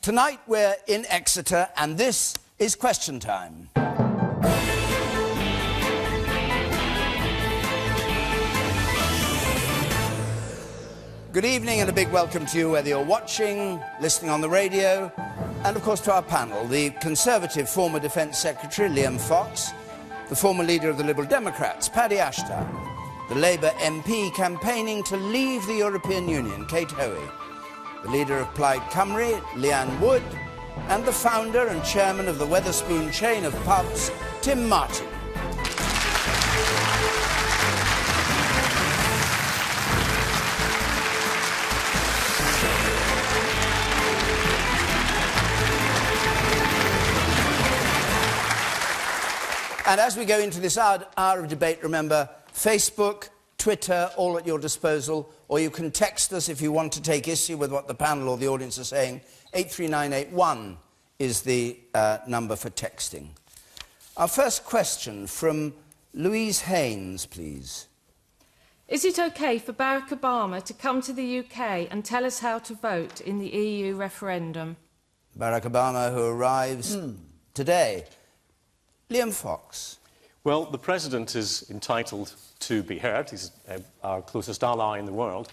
Tonight we're in Exeter and this is Question Time. Good evening and a big welcome to you, whether you're watching, listening on the radio, and of course to our panel, the Conservative former Defence Secretary Liam Fox, the former leader of the Liberal Democrats, Paddy Ashton, the Labour MP campaigning to leave the European Union, Kate Hoey, the leader of Plaid Cymru, Leanne Wood, and the founder and chairman of the Wetherspoon chain of pubs, Tim Martin. And as we go into this hour of debate, remember, Facebook, Twitter, all at your disposal, or you can text us if you want to take issue with what the panel or the audience are saying. 83981 is the number for texting. Our first question from Louise Haynes, please. Is it OK for Barack Obama to come to the UK and tell us how to vote in the EU referendum? Barack Obama, who arrives today. Liam Fox. Well, the President is entitled to be heard. He's our closest ally in the world.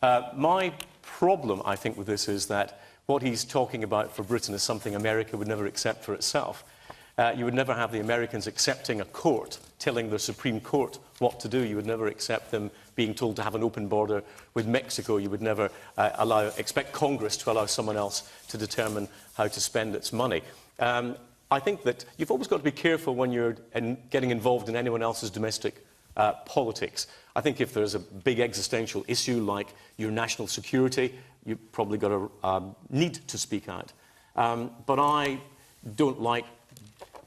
My problem, I think, with this is that what he's talking about for Britain is something America would never accept for itself. You would never have the Americans accepting a court, telling the Supreme Court what to do. You would never accept them being told to have an open border with Mexico. You would never expect Congress to allow someone else to determine how to spend its money. I think that you've always got to be careful when you're getting involved in anyone else's domestic politics. I think if there's a big existential issue like your national security, you've probably got a need to speak out. But I don't like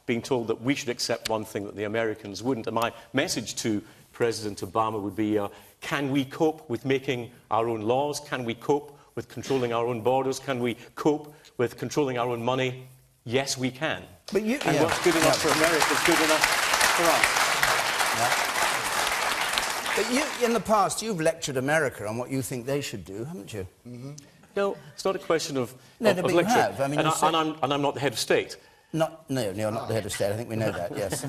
being told that we should accept one thing that the Americans wouldn't. And my message to President Obama would be, can we cope with making our own laws? Can we cope with controlling our own borders? Can we cope with controlling our own money? Yes, we can. But you, and what's good enough for America is good enough for us. But you, in the past, you've lectured America on what you think they should do, haven't you? No, it's not a question of but lecture. you have. I mean, and I'm not the head of state. No, you're not the head of state. I think we know that, yes.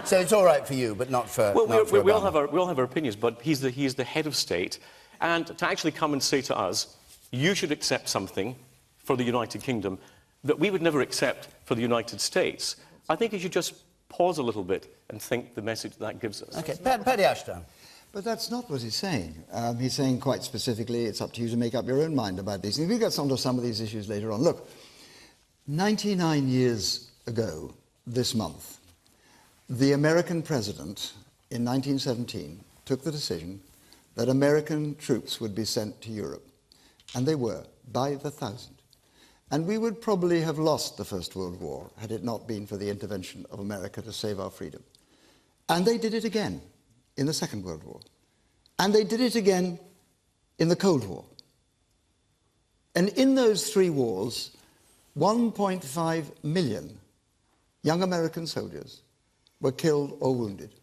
So it's all right for you, but not for... Well, for we all have our opinions, but he's the head of state. And to actually come and say to us, you should accept something for the United Kingdom that we would never accept for the United States, I think you should just pause a little bit and think the message that gives us. OK, Paddy Ashton. But that's not what he's saying. He's saying quite specifically, it's up to you to make up your own mind about these things. We'll get onto some of these issues later on. Look, 99 years ago this month, the American president in 1917 took the decision that American troops would be sent to Europe. And they were, by the thousand. And we would probably have lost the First World War had it not been for the intervention of America to save our freedom. And they did it again in the Second World War. And they did it again in the Cold War. And in those three wars, 1.5 million young American soldiers were killed or wounded.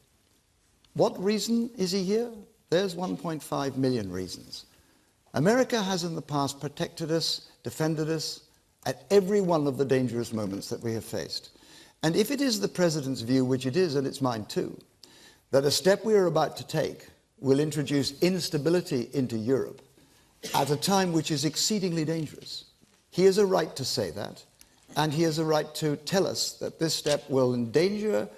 What reason is he here? There's 1.5 million reasons. America has in the past protected us, defended us, at every one of the dangerous moments that we have faced. And if it is the President's view, which it is, and it's mine too, that a step we are about to take will introduce instability into Europe at a time which is exceedingly dangerous, he has a right to say that, and he has a right to tell us that this step will endanger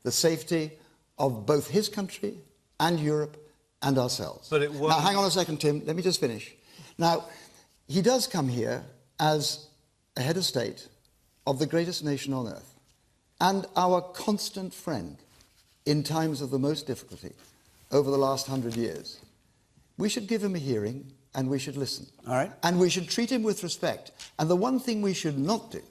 the safety of both his country and Europe and ourselves. But it won't... Now, hang on a second, Tim. Let me just finish. Now, he does come here as a head of state of the greatest nation on earth and our constant friend in times of the most difficulty over the last 100 years. We should give him a hearing and we should listen. All right. And we should treat him with respect. And the one thing we should not do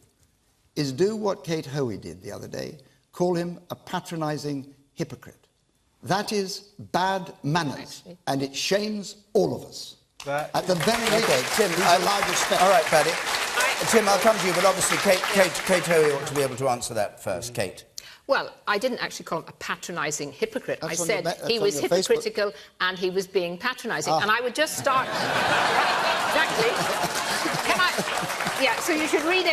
is do what Kate Hoey did the other day, call him a patronising hypocrite. That is bad manners, and it shames all of us. At the very least, Tim, allowed respect. All right, Paddy. Tim, I'll come to you, but obviously Kate Hoey ought to be able to answer that first. Kate. Well, I didn't actually call him a patronising hypocrite. I said he was hypocritical and he was being patronising. And I would just start... Exactly. Can I... Yeah, So you should read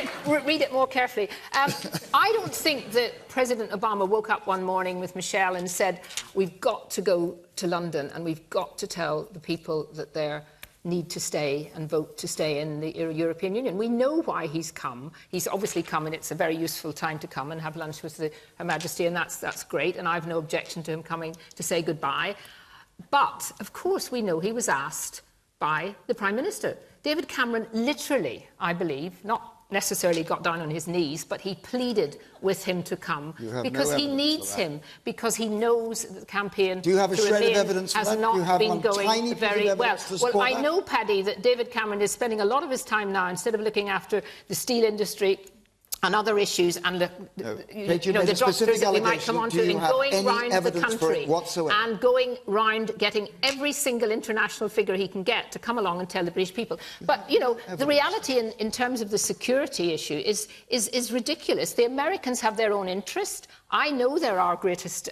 it more carefully. I don't think that President Obama woke up one morning with Michelle and said, we've got to go to London and we've got to tell the people that they need to stay and vote to stay in the European Union. We know why he's come. He's obviously come, and it's a very useful time to come and have lunch with Her Majesty, and that's great, and I've no objection to him coming to say goodbye. But, of course, we know he was asked by the Prime Minister. David Cameron literally, I believe, not necessarily got down on his knees, but he pleaded with him to come because he needs him, because he knows that the campaign Do you have a shred of evidence has for that? not Do you have been one going tiny very bit of well. evidence to support Well, I that? know, Paddy, that David Cameron is spending a lot of his time now, instead of looking after the steel industry and other issues and the doctors that we might come on to, in going round the country and going round getting every single international figure he can get to come along and tell the British people. But, you know, the reality in terms of the security issue is ridiculous. The Americans have their own interest. I know they're our greatest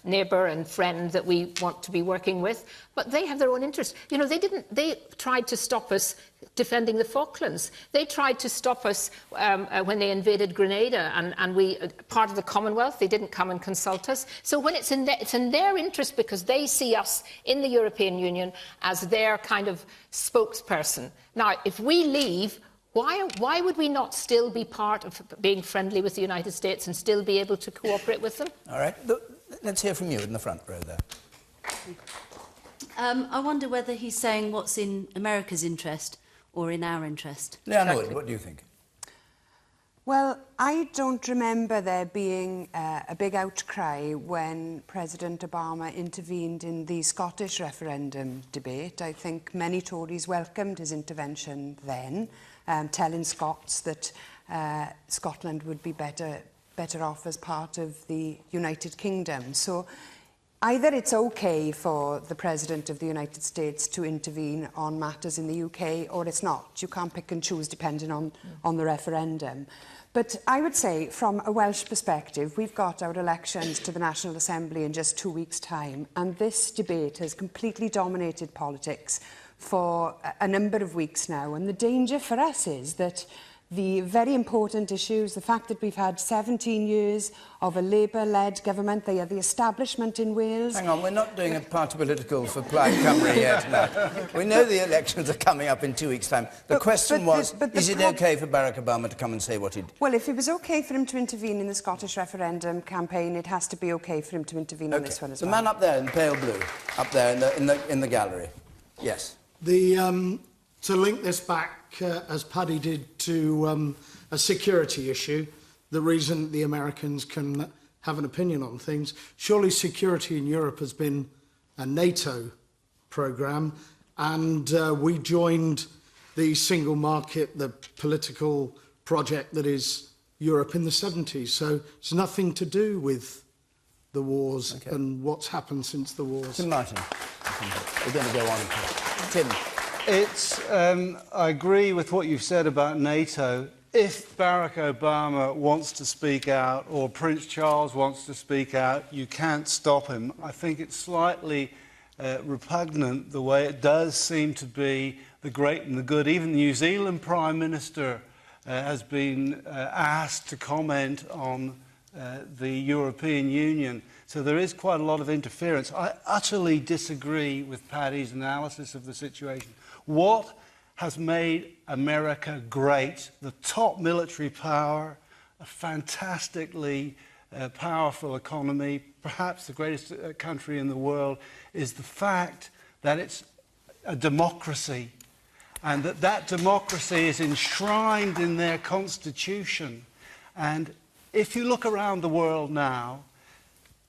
neighbour and friend that we want to be working with, but they have their own interest. You know, they tried to stop us defending the Falklands. They tried to stop us when they invaded Grenada, and we, part of the Commonwealth, they didn't come and consult us. So when it's in their interest, because they see us in the European Union as their kind of spokesperson. Now, if we leave, why would we not still be part of being friendly with the United States and still be able to cooperate with them? All right. Let's hear from you in the front row there. I wonder whether he's saying what's in America's interest or in our interest. Leanne Wood, what do you think? Well, I don't remember there being a big outcry when President Obama intervened in the Scottish referendum debate. I think many Tories welcomed his intervention then, telling Scots that Scotland would be better off as part of the United Kingdom. So either it's okay for the President of the United States to intervene on matters in the UK, or it's not. You can't pick and choose depending on the referendum. But I would say, from a Welsh perspective, we've got our elections to the National Assembly in just 2 weeks' time, and this debate has completely dominated politics for a number of weeks now. And the danger for us is that the very important issues, the fact that we've had 17 years of a Labour-led government, they are the establishment in Wales. Hang on, we're not doing a party political for Plaid Cymru here tonight. We know the elections are coming up in 2 weeks' time. The question was, is it okay for Barack Obama to come and say what he did? Well, if it was okay for him to intervene in the Scottish referendum campaign, it has to be okay for him to intervene on this one as well. The man up there in pale blue, up there in the gallery. Yes. To link this back, as Paddy did, to a security issue, the reason the Americans can have an opinion on things, surely security in Europe has been a NATO programme, and we joined the single market, the political project that is Europe in the 70s. So it's nothing to do with the wars and what's happened since the wars. Tim Martin. We're going to go on. Tim. I agree with what you've said about NATO. If Barack Obama wants to speak out, or Prince Charles wants to speak out, you can't stop him. I think it's slightly repugnant the way it does seem to be the great and the good. Even the New Zealand Prime Minister has been asked to comment on the European Union. So there is quite a lot of interference. I utterly disagree with Paddy's analysis of the situation. What has made America great, the top military power, a fantastically powerful economy, perhaps the greatest country in the world, is the fact that it's a democracy, and that democracy is enshrined in their constitution. And if you look around the world now,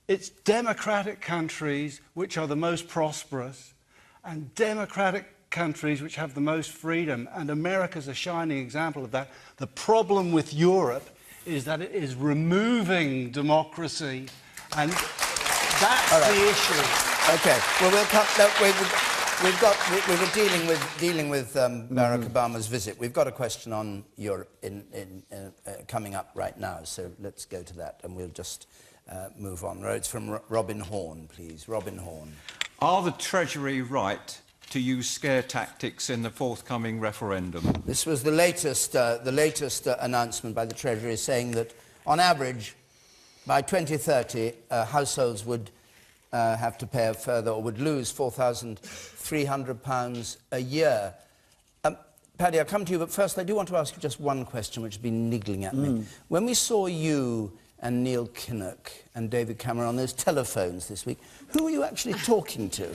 it's democratic countries which are the most prosperous, and democratic countries which have the most freedom, and America's a shining example of that. The problem with Europe is that it is removing democracy, and that's the issue. Okay. Well, we'll cut. No, we were dealing with Barack Obama's visit. We've got a question on Europe coming up right now, so let's go to that, and we'll just move on. It's from Robin Horn, please. Robin Horn. Are the Treasury right to use scare tactics in the forthcoming referendum? This was the latest announcement by the Treasury, saying that, on average, by 2030, households would have to pay a further, or would lose £4,300 a year. Paddy, I'll come to you, but first I do want to ask you just one question which has been niggling at me. When we saw you and Neil Kinnock and David Cameron on those telephones this week, who were you actually talking to?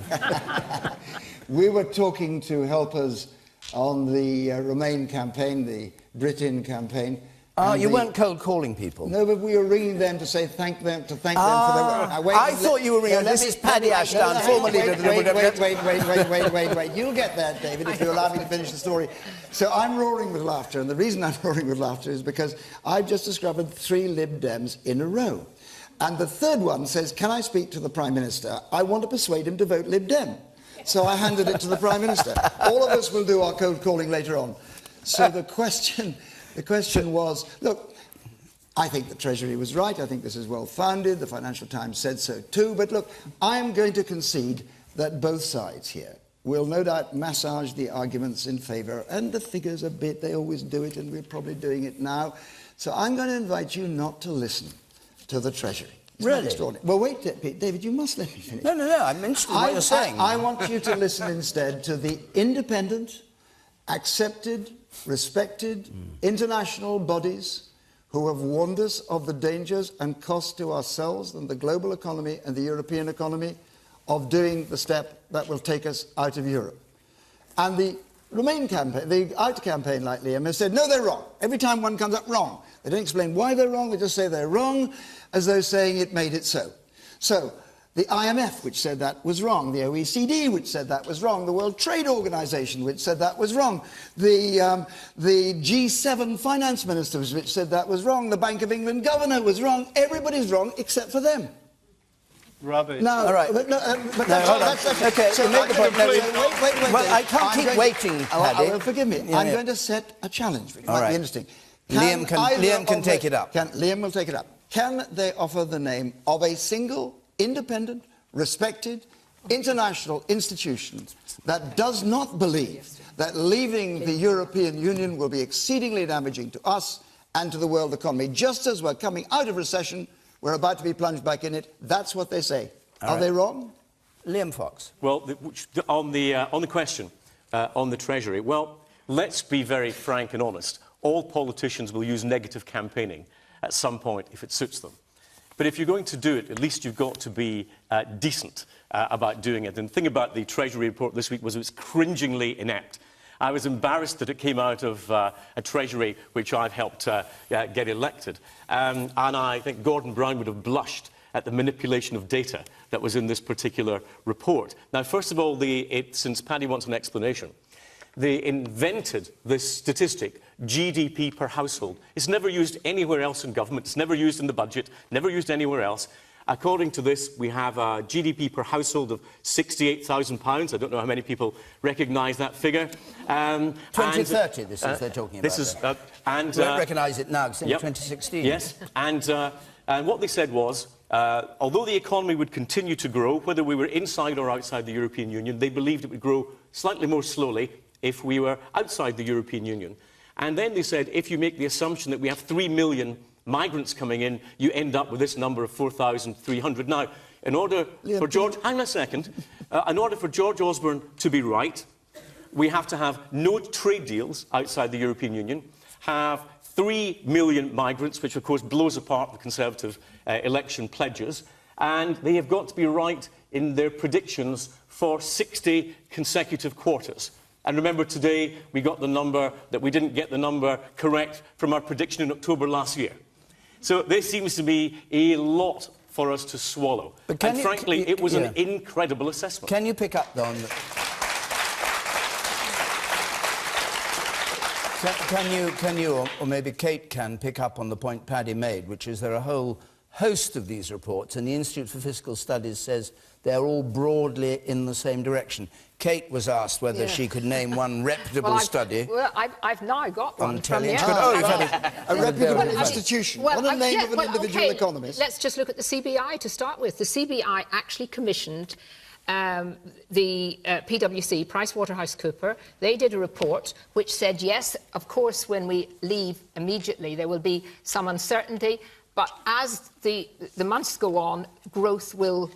We were talking to help us on the Remain campaign, the Britain campaign. Ah, you weren't cold calling people? No, but we were ringing them to say thank them for their work. I thought you were ringing. This is Paddy Ashdown, former leader of the Liberal Democrats. Wait. You'll get that, David, if you allow me to finish the story. So I'm roaring with laughter, and the reason I'm roaring with laughter is because I've just discovered 3 Lib Dems in a row. And the third one says, can I speak to the Prime Minister? I want to persuade him to vote Lib Dem. So I handed it to the Prime Minister. All of us will do our cold calling later on. So the question was, look, I think the Treasury was right. I think this is well-founded. The Financial Times said so too. But look, I'm going to concede that both sides here will no doubt massage the arguments in favour, and the figures a bit. They always do it, and we're probably doing it now. So I'm going to invite you not to listen to the Treasury. Really? Extraordinary. Well, wait, David, you must let me finish. No, I'm interested in what you're saying. I want you to listen instead to the independent, accepted, respected international bodies who have warned us of the dangers and costs to ourselves and the global economy and the European economy of doing the step that will take us out of Europe. And the Remain campaign, the Out campaign, like Liam, has said, no, they're wrong. Every time one comes up, wrong. They don't explain why they're wrong, they just say they're wrong, as though saying it made it so. So, the IMF, which said that was wrong, the OECD, which said that was wrong, the World Trade Organization, which said that was wrong, the G7 finance ministers, which said that was wrong, the Bank of England governor was wrong, everybody's wrong except for them. Rubbish. No, all right. But that's okay. So make the point. wait. Well, I can't keep waiting, Paddy. Forgive me. Yeah, I'm going to set a challenge for you. It might be interesting. Liam can take it up. Liam will take it up. Can they offer the name of a single, independent, respected, international institution that does not believe that leaving the European Union will be exceedingly damaging to us and to the world economy? Just as we're coming out of recession, we're about to be plunged back in it. That's what they say. Are they wrong? Liam Fox. Well, on the question on the Treasury, well, let's be very frank and honest. All politicians will use negative campaigning at some point if it suits them. But if you're going to do it, at least you've got to be decent about doing it. And the thing about the Treasury report this week was it was cringingly inept. I was embarrassed that it came out of a Treasury which I've helped get elected. And I think Gordon Brown would have blushed at the manipulation of data that was in this particular report. Now, first of all, since Paddy wants an explanation, they invented this statistic, GDP per household. It's never used anywhere else in government. It's never used in the budget, never used anywhere else. According to this, we have a GDP per household of £68,000. I don't know how many people recognise that figure. 2030, this is they're talking about. This is, and we don't recognise it now, it's in 2016. Yes, and what they said was, although the economy would continue to grow, whether we were inside or outside the European Union, they believed it would grow slightly more slowly if we were outside the European Union. And then they said, if you make the assumption that we have 3 million migrants coming in, you end up with this number of 4,300. Now, in order for George... Hang on a second. In order for George Osborne to be right, we have to have no trade deals outside the European Union, have 3 million migrants, which, of course, blows apart the Conservative election pledges, and they have got to be right in their predictions for 60 consecutive quarters. And remember, today, we got the number that we didn't get the number correct from our prediction in October last year. So there seems to be a lot for us to swallow. And frankly, it was an incredible assessment. Can you pick up on... Can you, or maybe Kate can, pick up on the point Paddy made, which is there are a whole host of these reports, and the Institute for Fiscal Studies says they're all broadly in the same direction. Kate was asked whether she could name one reputable study. Well, I've now got one from the a reputable institution, not a name of an individual economist. Let's just look at the CBI to start with. The CBI actually commissioned the PwC, PricewaterhouseCoopers, they did a report which said, yes, of course, when we leave immediately, there will be some uncertainty, but as the months go on, growth will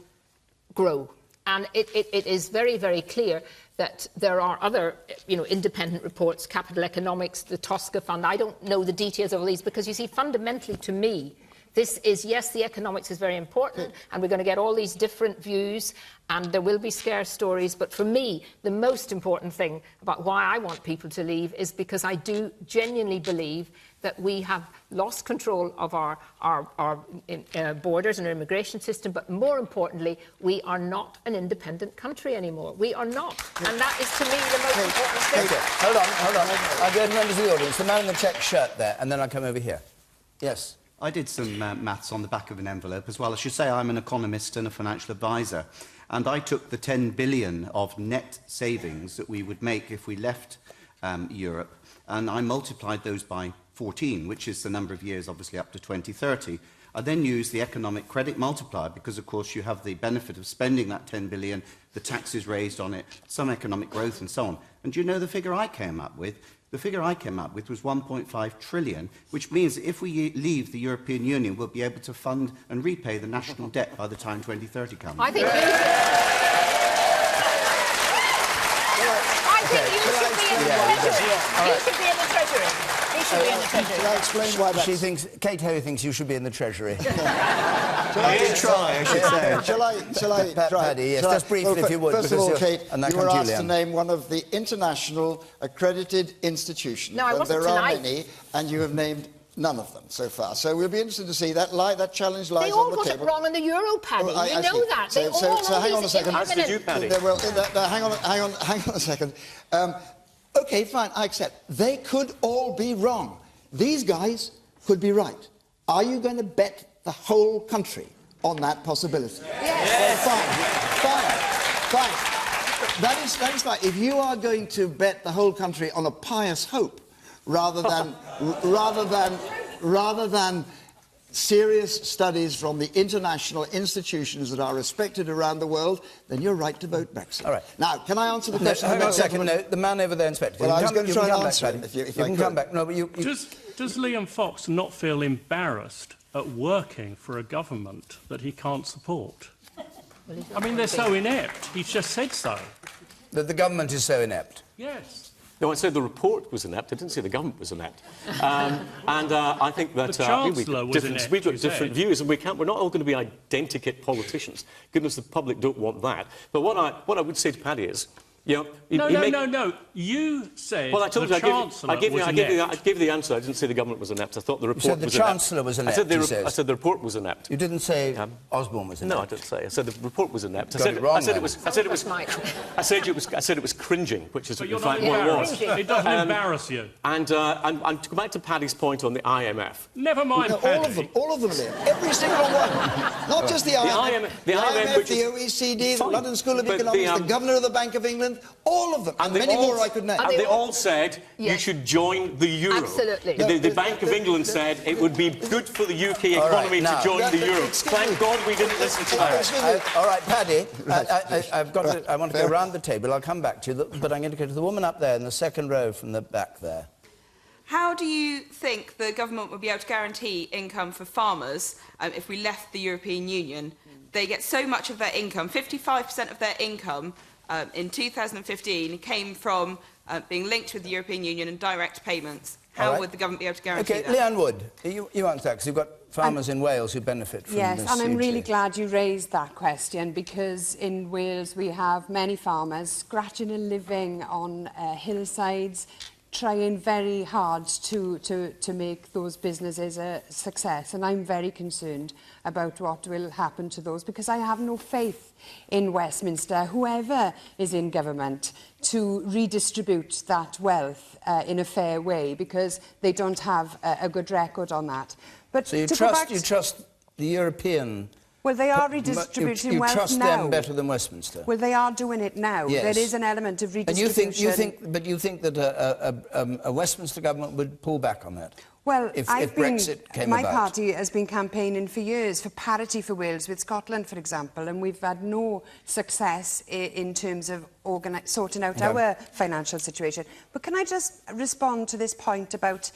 grow. And it is very, very clear that there are other, independent reports, Capital Economics, the Tosca Fund. I don't know the details of all these because, you see, fundamentally to me, this is, yes, the economics is very important, and we're going to get all these different views, and there will be scare stories. But for me, the most important thing about why I want people to leave is because I do genuinely believe that we have lost control of our borders and our immigration system, but more importantly, we are not an independent country anymore. We are not. And that is, to me, the most important thing. Okay. Hold on. I'll go to members of the audience. The man in the check shirt there, and then I'll come over here. Yes. I did some maths on the back of an envelope as well. I should say I'm an economist and a financial advisor, and I took the 10 billion of net savings that we would make if we left Europe, and I multiplied those by 14, which is the number of years, obviously, up to 2030. I then used the economic credit multiplier because, of course, you have the benefit of spending that 10 billion, the taxes raised on it, some economic growth and so on. And do you know the figure I came up with? The figure I came up with was 1.5 trillion, which means that if we leave the European Union, we'll be able to fund and repay the national debt by the time 2030 comes. I think you should be in the Treasury. You should be in the Treasury. He should be in the Treasury. Shall I explain why that's... Kate Ho thinks you should be in the Treasury. I did try, I should say. Shall I try? Paddy, yes, just briefly, if you would. First of all, Kate, you were asked Julian. to name one of the international accredited institutions. No, I wasn't there tonight. are many, and you have named none of them so far. So we'll be interested to see that challenge lies on the table. They all got it wrong in the Euro, Paddy. Well, we know that. So hang on a second. As did you, Paddy. Hang on a second. OK, fine, I accept. They could all be wrong. These guys could be right. Are you going to bet the whole country on that possibility? Yes. Well, fine. That is fine. If you are going to bet the whole country on a pious hope rather than serious studies from the international institutions that are respected around the world, then you're right to vote Brexit. All right. Now, can I answer the question? Hang on a second. No, the man over there, Inspector. Well, I was going to try and answer it, if you can come back. No, but Does Liam Fox not feel embarrassed at working for a government that he can't support? I mean, they're so inept. He's just said so. That the government is so inept? Yes. No, I said the report was inept. I didn't say the government was inept. I think that the Chancellor was inept. We've got different views, and we're not all going to be identikit politicians. Goodness, the public don't want that. But what I would say to Paddy is, No. You said well, I told the you, Chancellor I gave you the answer. I didn't say the government was inept. I thought the report was inept. You said the Chancellor was inept, I said the report was inept. You didn't say Osborne was inept. No, I didn't say. I said the report was inept. I said it was cringing, which is but in fact what it was. It doesn't embarrass you. And to go back to Paddy's point on the IMF. Never mind, no, Paddy. all of them, Liam. Every single one. Not just the IMF. The IMF, the OECD, the London School of Economics, the Governor of the Bank of England, all of them. And many more I could name. And they all said you should join the euro. Absolutely. The Bank of England said it would be good for the UK economy to join the euro. Thank God we didn't listen to that. All right, Paddy, I want to go round the table. I'll come back to you, but I'm going to go to the woman up there in the second row from the back there. How do you think the government would be able to guarantee income for farmers if we left the European Union? They get so much of their income, 55% of their income in 2015 came from being linked with the European Union and direct payments. How would the government be able to guarantee that? Leanne Wood, you answer that, because you've got farmers in Wales who benefit from this. Yes, and I'm really glad you raised that question, because in Wales we have many farmers scratching a living on hillsides, trying very hard to make those businesses a success, and I'm very concerned about what will happen to those, because I have no faith in Westminster, whoever is in government, to redistribute that wealth in a fair way, because they don't have a good record on that. But so you trust the European... Well, they are redistributing wealth now. You trust them better than Westminster? Well, they are doing it now. Yes. There is an element of redistribution. And you think that a Westminster government would pull back on that? Well, if Brexit came my about? party has been campaigning for years for parity for Wales with Scotland, for example, and we've had no success in terms of sorting out our financial situation. But can I just respond to this point about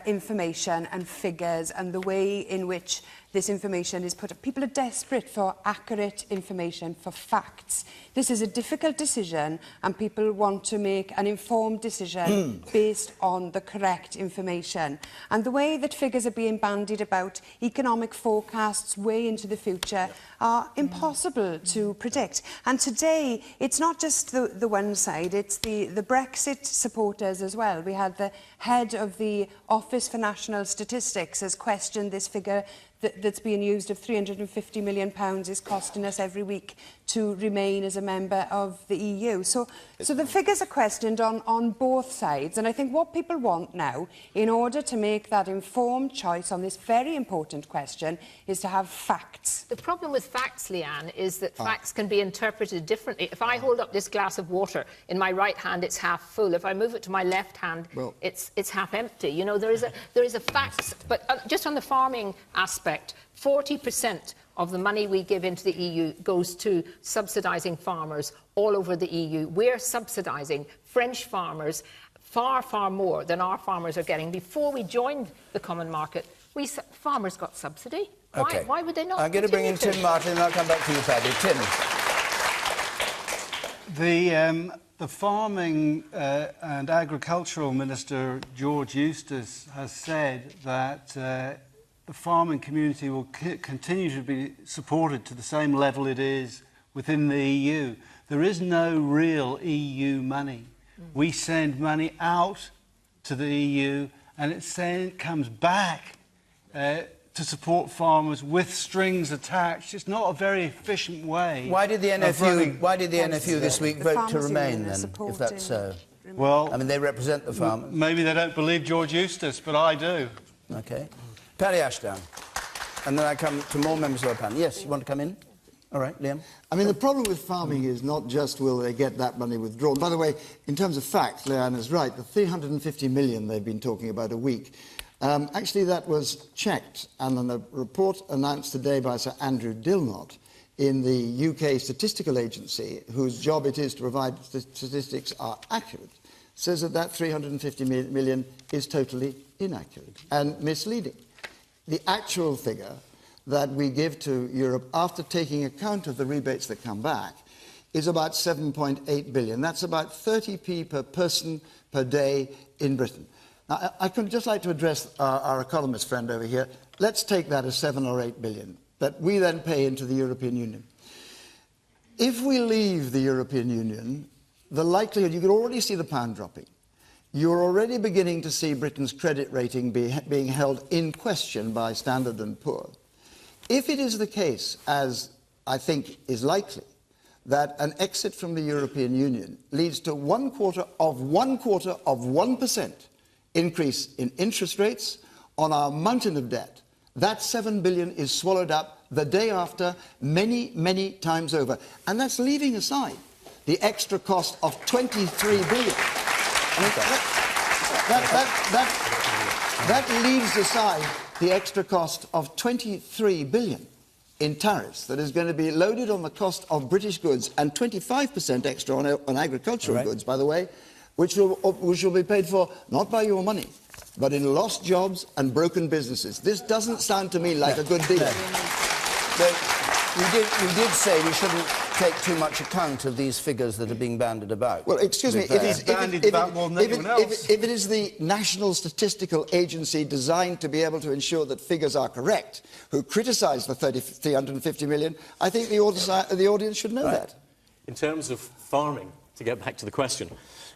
information and figures and the way in which this information is put up? People are desperate for accurate information, for facts. This is a difficult decision, and people want to make an informed decision based on the correct information. And the way that figures are being bandied about, economic forecasts way into the future, are impossible to predict. And today, it's not just the one side, it's the Brexit supporters as well. We had the head of the Office for National Statistics has questioned this figure that's being used of £350 million is costing us every week to remain as a member of the EU. So the figures are questioned on both sides, and I think what people want now, in order to make that informed choice on this very important question, is to have facts. The problem with facts, Leanne, is that facts can be interpreted differently. If I hold up this glass of water in my right hand, it's half full. If I move it to my left hand, it's half empty. You know, there is a facts, but just on the farming aspect, 40% of the money we give into the EU goes to subsidising farmers all over the EU. We're subsidising French farmers far, far more than our farmers are getting. Before we joined the common market, farmers got subsidy. Why would they not? I'm going to bring in Tim Martin and I'll come back to you, Paddy. Tim. The Farming and Agricultural Minister, George Eustace, has said that the farming community will continue to be supported to the same level it is within the EU. There is no real EU money. We send money out to the EU and it comes back to support farmers with strings attached. It's not a very efficient way. Why did the NFU this week vote to remain then, if that's so? Well, I mean, they represent the farmers. Maybe they don't believe George Eustace, but I do. OK. Paddy Ashdown. And then I come to more members of our panel. Yes, you want to come in? All right, Liam. I mean, the problem with farming is not just will they get that money withdrawn. By the way, in terms of facts, Leanne is right. The 350 million they've been talking about a week, actually that was checked. And in a report announced today by Sir Andrew Dilnot in the UK Statistical Agency, whose job it is to provide statistics are accurate, says that 350 million is totally inaccurate and misleading. The actual figure that we give to Europe after taking account of the rebates that come back is about 7.8 billion. That's about 30p per person per day in Britain. Now, I could just like to address our economist friend over here. Let's take that as 7 or 8 billion that we then pay into the European Union. If we leave the European Union, the likelihood, you can already see the pound dropping. You're already beginning to see Britain's credit rating being held in question by Standard & Poor. If it is the case, as I think is likely, that an exit from the European Union leads to 1/4% increase in interest rates on our mountain of debt, that 7 billion is swallowed up the day after, many, many times over. And that's leaving aside the extra cost of 23 billion. I mean, that leaves aside the extra cost of 23 billion in tariffs that is going to be loaded on the cost of British goods, and 25% extra on agricultural goods, by the way, which will be paid for not by your money, but in lost jobs and broken businesses. This doesn't sound to me like a good deal. You did say we shouldn't take too much account of these figures that are being bandied about. Well, excuse me, if it is the National Statistical Agency designed to be able to ensure that figures are correct, who criticise the 350 million, I think the audience should know that. In terms of farming, to get back to the question,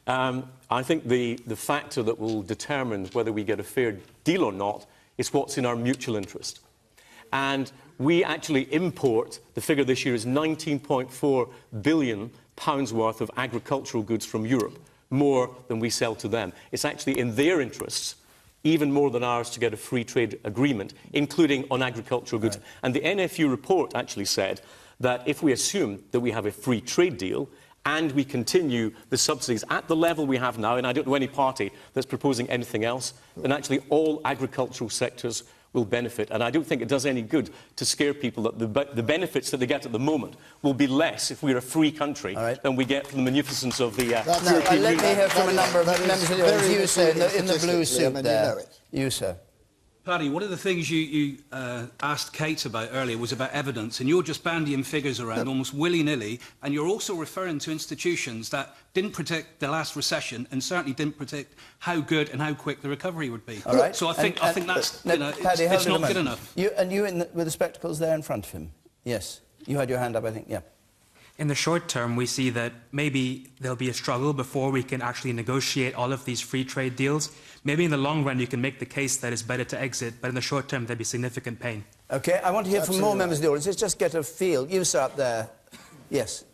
I think the factor that will determine whether we get a fair deal or not is what's in our mutual interest. And we actually import, the figure this year is £19.4 billion worth of agricultural goods from Europe, more than we sell to them. It's actually in their interests, even more than ours, to get a free trade agreement, including on agricultural goods. Right. And the NFU report actually said that if we assume that we have a free trade deal and we continue the subsidies at the level we have now, and I don't know any party that's proposing anything else, then actually all agricultural sectors will benefit. And I don't think it does any good to scare people that the benefits that they get at the moment will be less if we're a free country than we get from the munificence of the European Let Union. me hear from a number of members of the audience. You, sir, in the blue suit there. You, sir. Paddy, one of the things you asked Kate about earlier was about evidence, and you're just bandying figures around almost willy-nilly, and you're also referring to institutions that didn't predict the last recession and certainly didn't predict how good and how quick the recovery would be. All right. So I think that's, Paddy, it's not good enough. You with the spectacles there in front of him. Yes. You had your hand up, I think. Yeah. In the short term, we see that maybe there'll be a struggle before we can actually negotiate all of these free trade deals. Maybe in the long run, you can make the case that it's better to exit, but in the short term, there'll be significant pain. OK, I want to hear from more members of the audience. Let's just get a feel. You, sir, up there. Yes.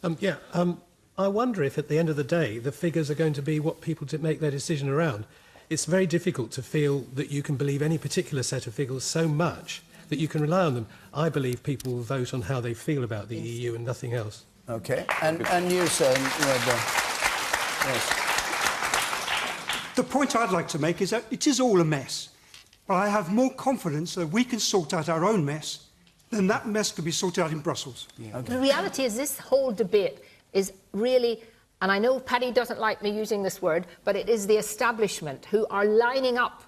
I wonder if at the end of the day, the figures are going to be what people make their decision around. It's very difficult to feel that you can believe any particular set of figures so much that you can rely on them. I believe people will vote on how they feel about the EU and nothing else. OK. And you, sir? Yes. The point I'd like to make is that it is all a mess. But I have more confidence that we can sort out our own mess than that mess could be sorted out in Brussels. Yeah. Okay. The reality is this whole debate is really, and I know Paddy doesn't like me using this word, but it is the establishment who are lining up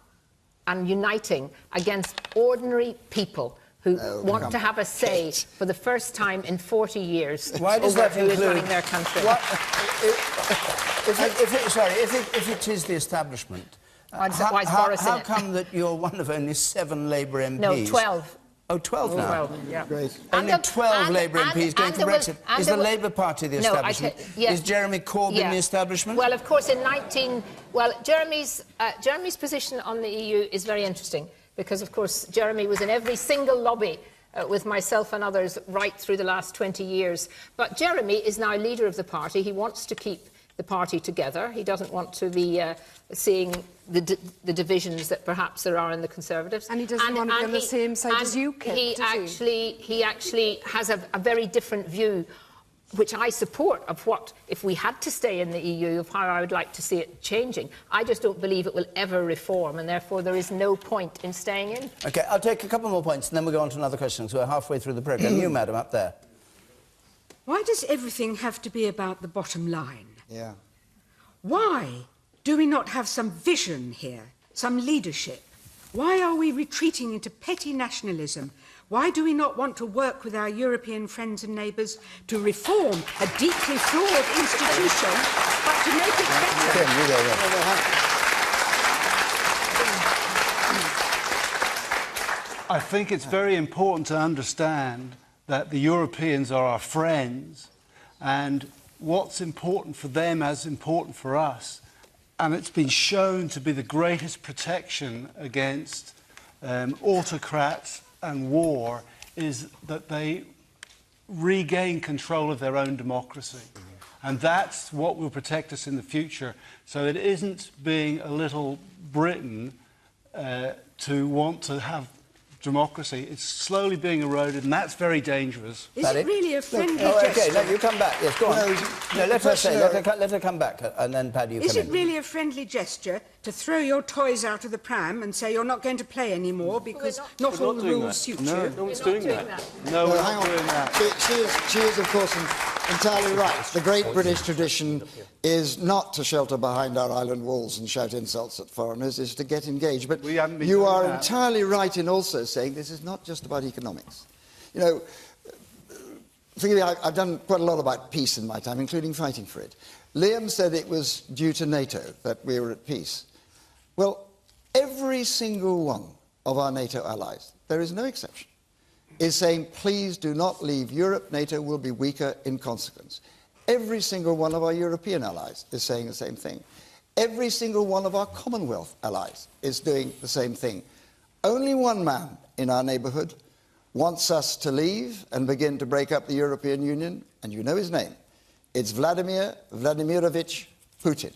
and uniting against ordinary people who want to have a say for the first time in 40 years Why does that who is running their country. If it is the establishment, how come that you're one of only 7 Labour MPs? No, 12. Oh, 12 now? 12, yeah. Great. Only 12 Labour MPs going for Brexit. Is the Labour Party the establishment? Is Jeremy Corbyn the establishment? Well, of course, Jeremy's position on the EU is very interesting because, of course, Jeremy was in every single lobby with myself and others right through the last 20 years. But Jeremy is now leader of the party. He wants to keep the party together. He doesn't want to be seeing the divisions that perhaps there are in the Conservatives. And he doesn't want to be on the same side as UKIP, does he? He actually has a very different view, which I support, of what, if we had to stay in the EU, of how I would like to see it changing. I just don't believe it will ever reform, and therefore there is no point in staying in. OK, I'll take a couple more points, and then we'll go on to another question, so we're halfway through the programme. You, madam, up there. Why does everything have to be about the bottom line? Yeah. Why do we not have some vision here, some leadership? Why are we retreating into petty nationalism? Why do we not want to work with our European friends and neighbours to reform a deeply flawed institution, but to make it better? I think it's very important to understand that the Europeans are our friends, and what's important for them is important for us. And it's been shown to be the greatest protection against autocrats and war is that they regain control of their own democracy. And that's what will protect us in the future. So it isn't being a little Britain to want to have democracy. It's slowly being eroded, and that's very dangerous. Is it really a friendly gesture? OK, let you come back. Yes, go on. No, let her say. Let her come back, and then Paddy, you come in. Is it really a friendly gesture to throw your toys out of the pram and say you're not going to play anymore because not all the rules suit you? No one's doing that. No, we're not doing that. She is, of course, entirely right. The great British tradition is not to shelter behind our island walls and shout insults at foreigners, is to get engaged. But you are entirely right in also saying this is not just about economics. You know, forgive me, I've done quite a lot about peace in my time, including fighting for it. Liam said it was due to NATO that we were at peace. Well, every single one of our NATO allies, there is no exception, is saying, please do not leave Europe. NATO will be weaker in consequence. Every single one of our European allies is saying the same thing. Every single one of our Commonwealth allies is doing the same thing. Only one man in our neighbourhood wants us to leave and begin to break up the European Union, and you know his name. It's Vladimir Vladimirovich Putin,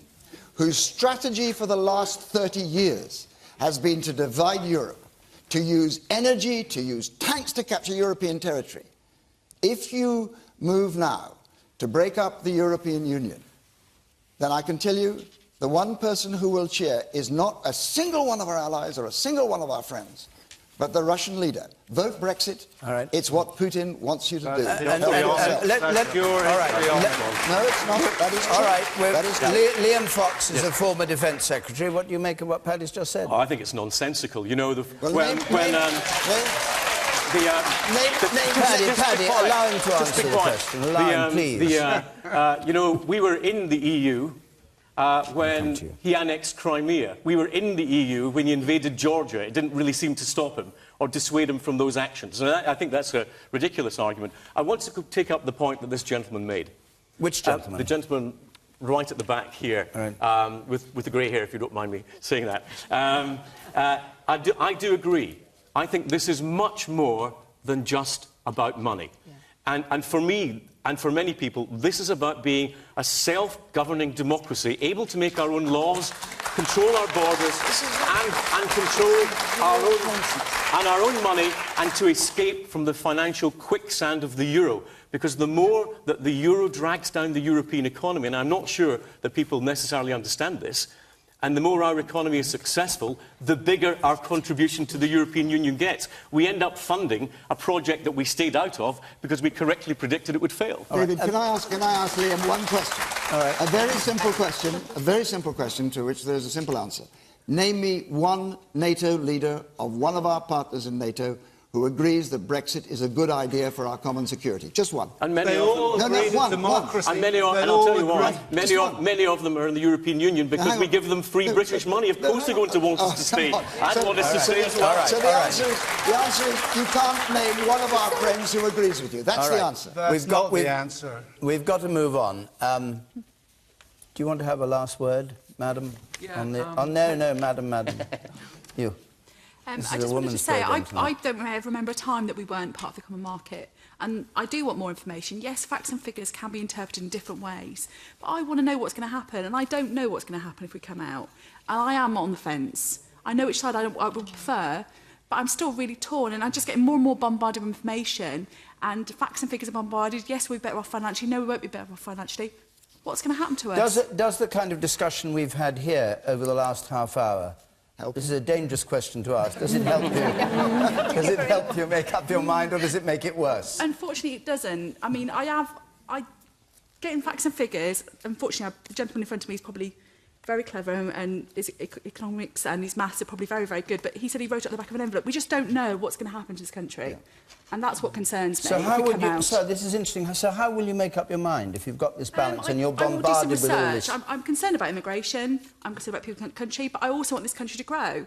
whose strategy for the last 30 years has been to divide Europe, to use energy, to use tanks to capture European territory. If you move now to break up the European Union, then I can tell you the one person who will cheer is not a single one of our allies or a single one of our friends, but the Russian leader. Vote Brexit. All right. It's what Putin wants you to do. No, it's not. That is true. All right. That is true. Liam Fox is a former Defence Secretary. What do you make of what Paddy's just said? Oh, I think it's nonsensical. You know, Paddy, allow him to answer the question. Allow him, please. You know, we were in the EU when he annexed Crimea. We were in the EU when he invaded Georgia. It didn't really seem to stop him or dissuade him from those actions. And I think that's a ridiculous argument. I want to take up the point that this gentleman made. Which gentleman? The gentleman right at the back here, with the grey hair, if you don't mind me saying that. I do agree. I think this is much more than just about money. Yeah. And for me, and for many people, this is about being a self-governing democracy, able to make our own laws, control our borders, and control our own money, and to escape from the financial quicksand of the euro. Because the more that the euro drags down the European economy, and I'm not sure that people necessarily understand this, and the more our economy is successful, the bigger our contribution to the European Union gets. We end up funding a project that we stayed out of because we correctly predicted it would fail. David, can I ask Liam one question? All right. A very simple question to which there is a simple answer. Name me one NATO leader of one of our partners in NATO who agrees that Brexit is a good idea for our common security. Just one. And many of them agree that democracy. And I'll tell you why. Many of them are in the European Union because we give them free British money. Of course they're going to want us to stay. I want us to stay as well. So the answer is you can't name one of our friends who agrees with you. That's the answer. That's not the answer. We've got to move on. Do you want to have a last word, madam? Yeah, no, madam. You. I just wanted to say, I don't remember a time that we weren't part of the common market. And I do want more information. Yes, facts and figures can be interpreted in different ways. But I want to know what's going to happen. And I don't know what's going to happen if we come out. And I am on the fence. I know which side I would prefer. But I'm still really torn. And I'm just getting more and more bombarded with information. And facts and figures are bombarded. Yes, we're better off financially. No, we won't be better off financially. What's going to happen to us? Does the kind of discussion we've had here over the last half hour... This is a dangerous question to ask. Does it help you? Does it help you make up your mind, or does it make it worse? Unfortunately, it doesn't. I mean, getting facts and figures. Unfortunately, the gentleman in front of me is probably very clever, and his economics and his maths are probably very, very good. But he said he wrote it on the back of an envelope. We just don't know what's going to happen to this country, and that's what concerns me. So how would you? So this is interesting. So how will you make up your mind if you've got this balance and you're bombarded I will do some with all research. this? I'm concerned about immigration. I'm concerned about people in the country, but I also want this country to grow.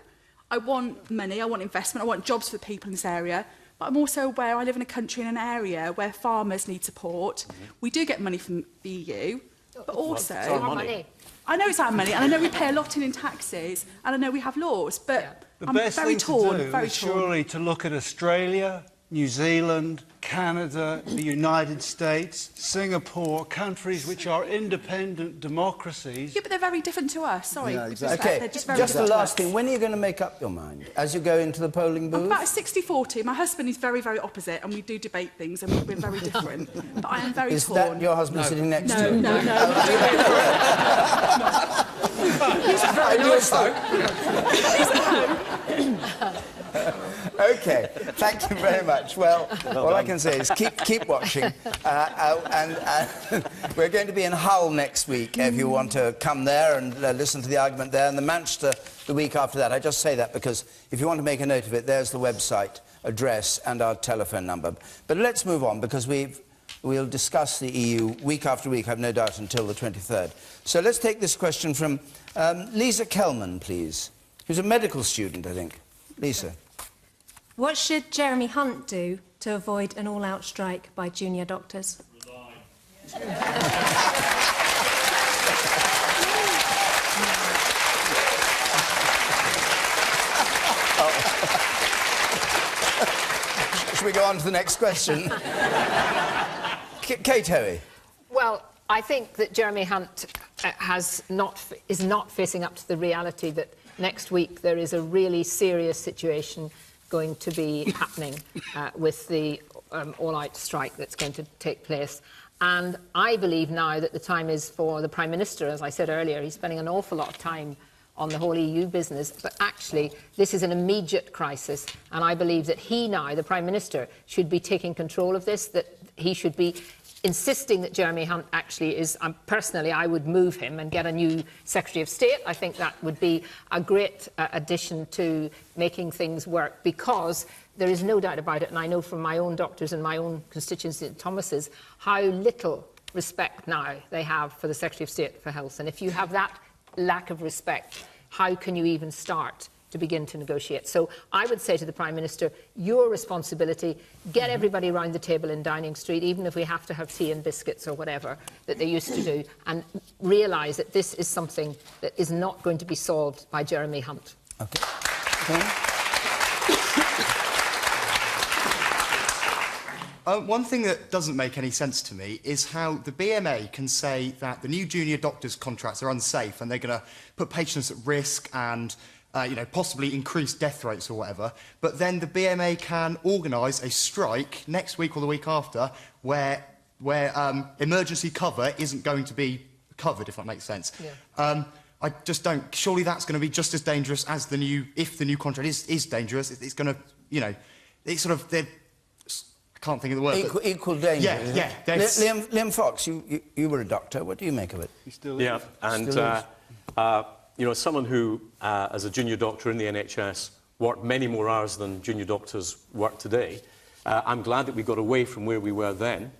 I want money. I want investment. I want jobs for the people in this area. But I'm also aware I live in a country in an area where farmers need support. We do get money from the EU, but also It's our money. I know it's our money, and I know we pay a lot in taxes, and I know we have laws, but I'm best very thing torn. to do Very is torn. surely to look at Australia, New Zealand, Canada, the United States, Singapore, countries which are independent democracies. Yeah, but they're very different to us. Sorry. Yeah, exactly. Okay, They're just very just the different to last us. thing. When are you going to make up your mind? As you go into the polling booth? I'm about a 60-40. My husband is very, very opposite, and we do debate things, and we're very different. But I am very Is torn. that your husband sitting next to you? No. He's very nice, though. He's at home. OK, thank you very much. Well all I can say is keep watching. And we're going to be in Hull next week if you want to come there and listen to the argument there, and the Manchester the week after that. I just say that because if you want to make a note of it, there's the website address and our telephone number. But let's move on, because we'll discuss the EU week after week, I've no doubt, until the 23rd. So let's take this question from Lisa Kelman, please, who's a medical student, I think. Lisa. What should Jeremy Hunt do to avoid an all-out strike by junior doctors? Should we go on to the next question? Kate Hoey. Well, I think that Jeremy Hunt is not facing up to the reality that next week there is a really serious situation going to be happening with the all-out strike that's going to take place. And I believe now that the time is for the Prime Minister, as I said earlier. He's spending an awful lot of time on the whole EU business, but actually this is an immediate crisis, and I believe that he now, the Prime Minister, should be taking control of this, that he should be insisting that Jeremy Hunt actually is, personally, I would move him and get a new Secretary of State. I think that would be a great addition to making things work, because there is no doubt about it, and I know from my own doctors and my own constituency at Thomas's, how little respect now they have for the Secretary of State for Health. And if you have that lack of respect, how can you even start to begin to negotiate? So I would say to the Prime Minister, your responsibility, get everybody around the table in Downing Street, even if we have to have tea and biscuits or whatever that they used to do, and realise that this is something that is not going to be solved by Jeremy Hunt. Okay. One thing that doesn't make any sense to me is how the BMA can say that the new junior doctors' contracts are unsafe and they're going to put patients at risk and possibly increase death rates or whatever, but then the BMA can organise a strike next week or the week after where emergency cover isn't going to be covered, if that makes sense. Yeah. I just don't. Surely that's going to be just as dangerous as the new. If the new contract is dangerous, it's going to, it's sort of. I can't think of the word. Equal danger. Yeah. Liam Fox, you were a doctor. What do you make of it? Yeah, and someone who, as a junior doctor in the NHS, worked many more hours than junior doctors work today. I'm glad that we got away from where we were then.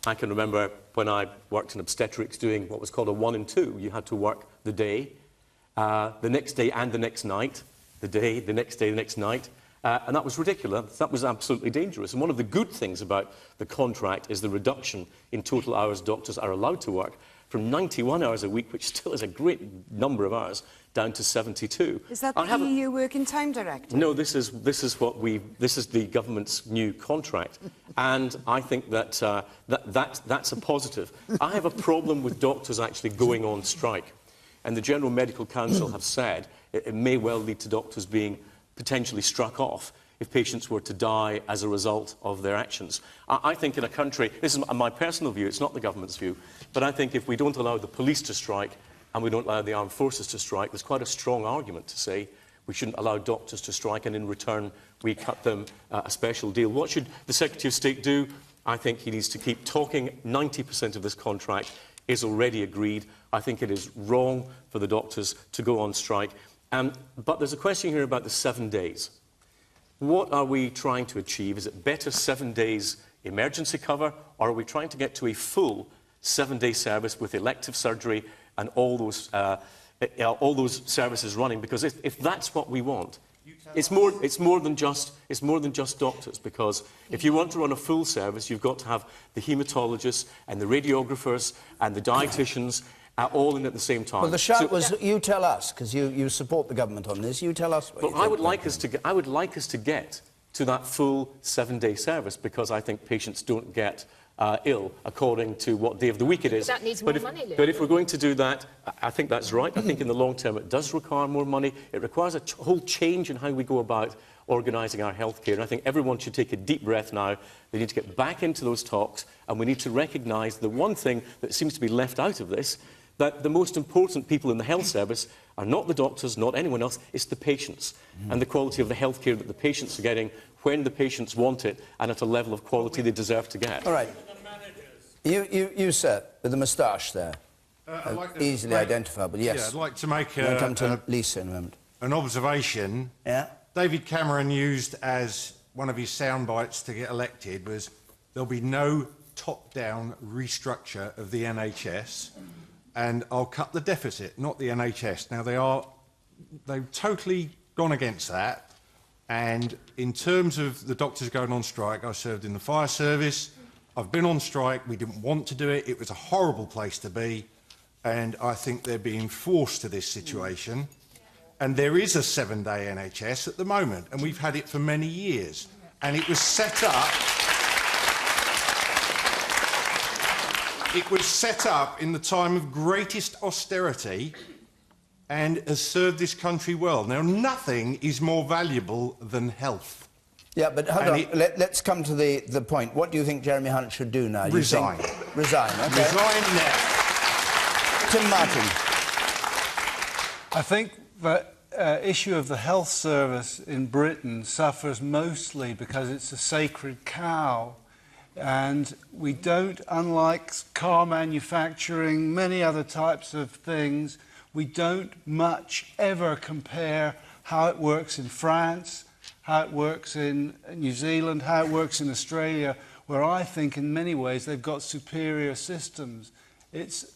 I can remember when I worked in obstetrics doing what was called a 1 and 2. You had to work the day, the next day and the next night, the day, the next day, the next night. And that was ridiculous. That was absolutely dangerous. And one of the good things about the contract is the reduction in total hours doctors are allowed to work from 91 hours a week, which still is a great number of hours, down to 72. Is that the EU Working Time Directive? No, this is the government's new contract, and I think that, that's a positive. I have a problem with doctors actually going on strike, and the General Medical Council have said it may well lead to doctors being potentially struck off if patients were to die as a result of their actions. I think in a country, this is my personal view, it's not the government's view, but I think if we don't allow the police to strike and we don't allow the armed forces to strike, there's quite a strong argument to say we shouldn't allow doctors to strike and in return we cut them a special deal. What should the Secretary of State do? I think he needs to keep talking. 90% of this contract is already agreed. I think it is wrong for the doctors to go on strike. But there's a question here about the 7 days. What are we trying to achieve? Is it better 7 days emergency cover, or are we trying to get to a full 7-day service with elective surgery and all those services running? Because if that's what we want, it's more than just doctors. Because if you want to run a full service, you've got to have the haematologists and the radiographers and the dietitians all in at the same time. Well, the shout was, you tell us, because you support the government on this, you tell us what you think. I would like us to get to that full 7-day service, because I think patients don't get ill according to what day of the week it is. But that needs more money, Liam. But if we're going to do that, I think that's right. I think in the long term it does require more money. It requires a whole change in how we go about organising our healthcare. And I think everyone should take a deep breath now. They need to get back into those talks, and we need to recognise the one thing that seems to be left out of this, that the most important people in the health service are not the doctors, not anyone else, it's the patients, and the quality of the healthcare that the patients are getting when the patients want it and at a level of quality they deserve to get. All right. You sir, with the moustache there, easily identifiable, yes. Yeah, I'd like to make come to Lisa in a moment. An observation. Yeah? David Cameron used as one of his sound bites to get elected was there'll be no top-down restructure of the NHS. And I'll cut the deficit, not the NHS. Now, they've totally gone against that. And in terms of the doctors going on strike, I served in the fire service. I've been on strike. We didn't want to do it. It was a horrible place to be. And I think they're being forced to this situation. And there is a 7-day NHS at the moment, and we've had it for many years. And it was set up... It was set up in the time of greatest austerity and has served this country well. Now, nothing is more valuable than health. Yeah, but hold on. Let's come to the point. What do you think Jeremy Hunt should do now? Resign. Resign, okay. Resign now. Tim Martin. I think the issue of the health service in Britain suffers mostly because it's a sacred cow. And we don't, unlike car manufacturing, many other types of things, we don't much ever compare how it works in France, how it works in New Zealand, how it works in Australia, where I think in many ways they've got superior systems. It's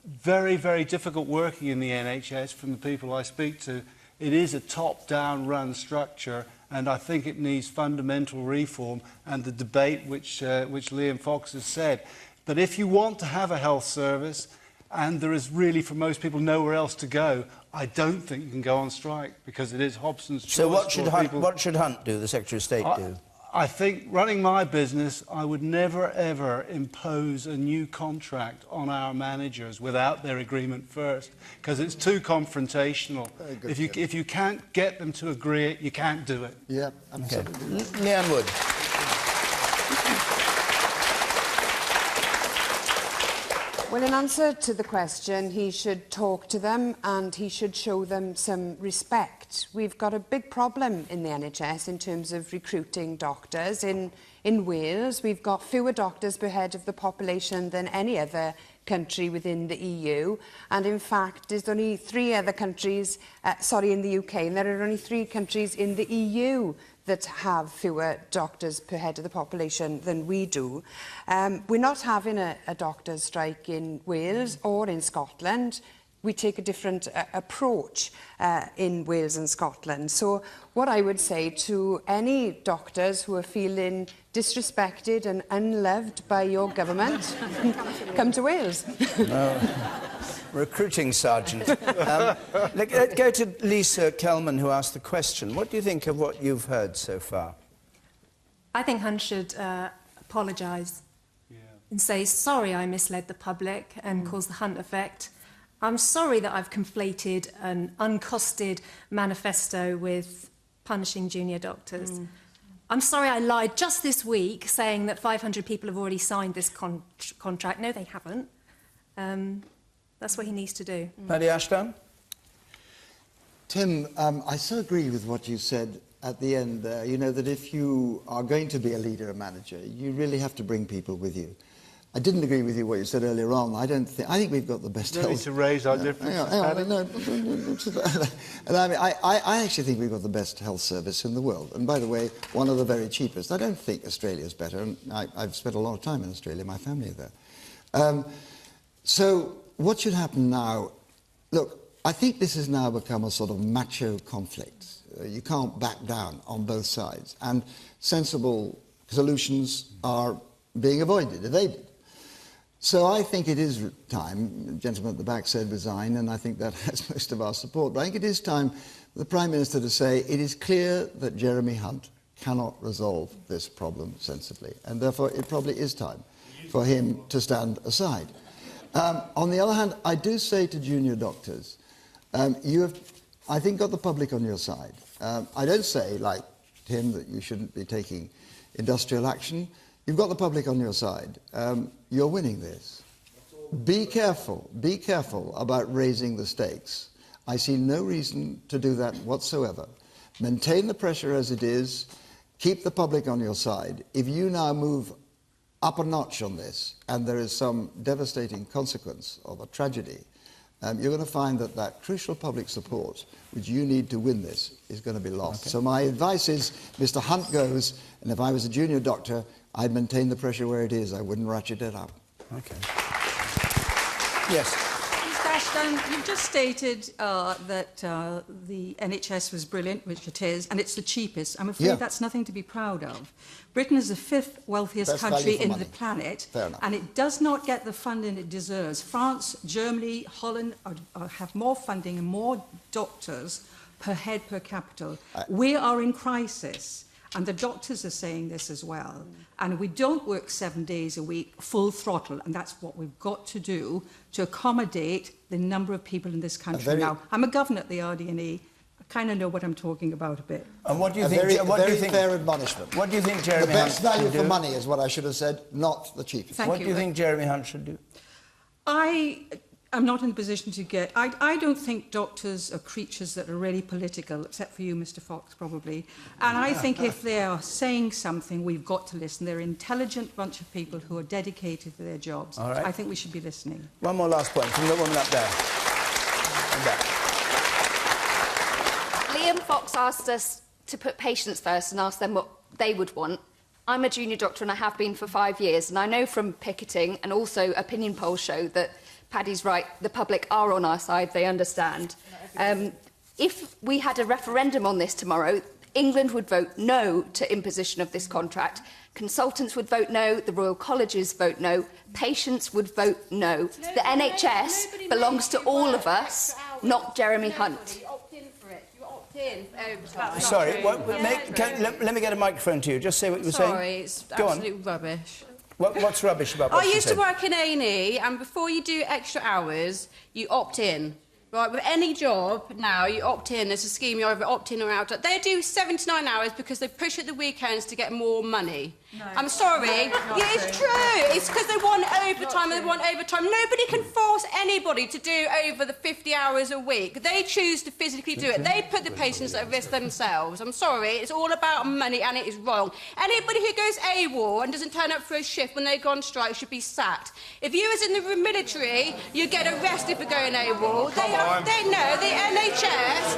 very, very difficult working in the NHS from the people I speak to. It is a top-down run structure, and I think it needs fundamental reform and the debate which Liam Fox has said. But if you want to have a health service, and there is really, for most people, nowhere else to go, I don't think you can go on strike, because it is Hobson's choice. So what should Hunt do, the Secretary of State do? I think, running my business, I would never, ever impose a new contract on our managers without their agreement first, because it's too confrontational. If you can't get them to agree it, you can't do it. Yeah, absolutely. Okay. Leanne Wood. Well, in answer to the question, he should talk to them and he should show them some respect. We've got a big problem in the NHS in terms of recruiting doctors. In Wales, we've got fewer doctors per head of the population than any other country within the EU. And in fact, there's only 3 other countries, in the UK, and there are only 3 countries in the EU that have fewer doctors per head of the population than we do. We're not having a doctors' strike in Wales or in Scotland. We take a different approach in Wales and Scotland. So what I would say to any doctors who are feeling disrespected and unloved by your government, come to Wales. Recruiting sergeant. Let's go to Lisa Kelman, who asked the question. What do you think of what you've heard so far? I think Hunt should apologise and say, sorry, I misled the public and caused the Hunt effect. I'm sorry that I've conflated an uncosted manifesto with punishing junior doctors. I'm sorry I lied just this week saying that 500 people have already signed this contract. No, they haven't. That's what he needs to do. Paddy Ashdown? Tim, I so agree with what you said at the end there. You know, that if you are going to be a leader, a manager, you really have to bring people with you. I didn't agree with you what you said earlier on. I think we've got the best health. Don't need to raise our differences. I actually think we've got the best health service in the world. And by the way, one of the very cheapest. I don't think Australia's better. And I've spent a lot of time in Australia. My family are there. So what should happen now? Look, I think this has now become a sort of macho conflict. You can't back down on both sides. And sensible solutions are being evaded. So I think it is time, the gentleman at the back said resign, and I think that has most of our support. But I think it is time for the Prime Minister to say it is clear that Jeremy Hunt cannot resolve this problem sensibly, and therefore it probably is time for him to stand aside. On the other hand, I do say to junior doctors, you have, I think, got the public on your side. I don't say, like him, that you shouldn't be taking industrial action. You've got the public on your side. You're winning this. Be careful about raising the stakes. I see no reason to do that whatsoever. Maintain the pressure as it is. Keep the public on your side. If you now move up a notch on this, and there is some devastating consequence of a tragedy, you're going to find that that crucial public support, which you need to win this, is going to be lost. Okay. So my advice is, Mr. Hunt goes, and if I was a junior doctor, I'd maintain the pressure where it is. I wouldn't ratchet it up. Okay. Yes. Mr. Ashdown, you've just stated that the NHS was brilliant, which it is, and it's the cheapest. I'm afraid that's nothing to be proud of. Britain is the 5th wealthiest country in the planet, and it does not get the funding it deserves. France, Germany, Holland have more funding and more doctors per head per capita. We are in crisis. And the doctors are saying this as well. And we don't work 7 days a week, full throttle, and that's what we've got to do to accommodate the number of people in this country now. I'm a governor at the RD&E. kind of know what I'm talking about a bit. And what do you a think? Very fair admonishment. What do you think Jeremy The Hunt best value should for do? money is what I should have said, not the cheapest. What do you think Jeremy Hunt should do? I'm not in the position to get... I don't think doctors are creatures that are really political, except for you, Mr Fox, probably. And I think if they are saying something, we've got to listen. They're an intelligent bunch of people who are dedicated to their jobs. All right. I think we should be listening. One more last point from the woman up there. Liam Fox asked us to put patients first and ask them what they would want. I'm a junior doctor and I have been for 5 years, and I know from picketing and also opinion polls show that Paddy's right, the public are on our side, they understand. If we had a referendum on this tomorrow, England would vote no to imposition of this contract. Consultants would vote no, the Royal Colleges vote no, patients would vote no. The NHS belongs to all of us, not Jeremy Hunt. Sorry, let me get a microphone to you. Just say what you were saying. Sorry, it's Go absolute on. rubbish. What's rubbish about what I she used said? to work in A&E, and before you do extra hours, you opt in. Right, with any job now, you opt in. There's a scheme, you either opt in or out. They do 79 hours because they push at the weekends to get more money. No. I'm sorry. Yeah, it's true. It's because they want overtime. They want overtime. Nobody can force anybody to do over the 50 hours a week. They choose to physically do it. They put the patients at risk themselves. I'm sorry. It's all about money, and it is wrong. Anybody who goes AWOL and doesn't turn up for a shift when they go on strike should be sacked. If you was in the military, you get arrested for going AWOL. The NHS,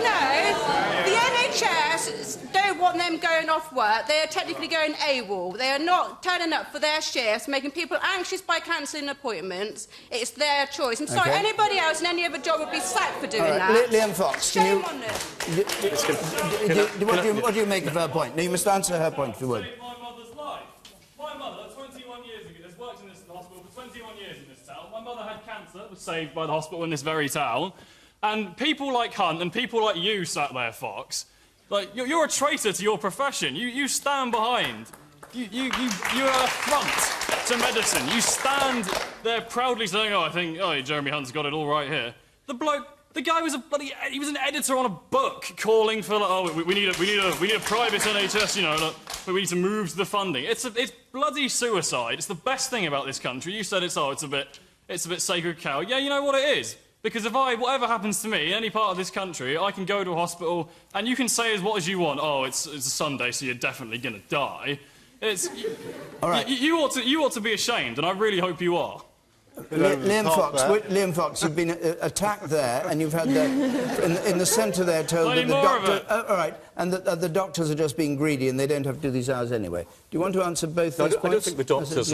the NHS don't want them going off work. They are technically going AWOL. They are not turning up for their shifts, making people anxious by cancelling appointments. It's their choice. I'm sorry, anybody else in any other job would be sacked for doing that. Liam Fox, Shame on them. What do you make of her point? No, you must answer her point if you would. My mother's life. My mother, 21 years ago, has worked in this hospital for 21 years in this town. My mother had cancer, was saved by the hospital in this very town. And people like Hunt and people like you sat there, Fox, like, you're a traitor to your profession. You stand behind. You're a front to medicine. You stand there proudly saying, I think Jeremy Hunt's got it all right here. The guy was he was an editor on a book calling for, we need a private NHS, you know, we need to move the funding. It's bloody suicide. It's the best thing about this country. You said it's a bit sacred cow. Yeah, you know what it is. Because whatever happens to me in any part of this country, I can go to a hospital and you can say as you want, it's a Sunday, so you're definitely going to die. All right. You ought to be ashamed, and I really hope you are. Liam Fox, you've been attacked there, and you've had in the centre there told that the doctor... all right, and the doctors are just being greedy and they don't have to do these hours anyway. Do you want to answer both those points? I don't think the doctors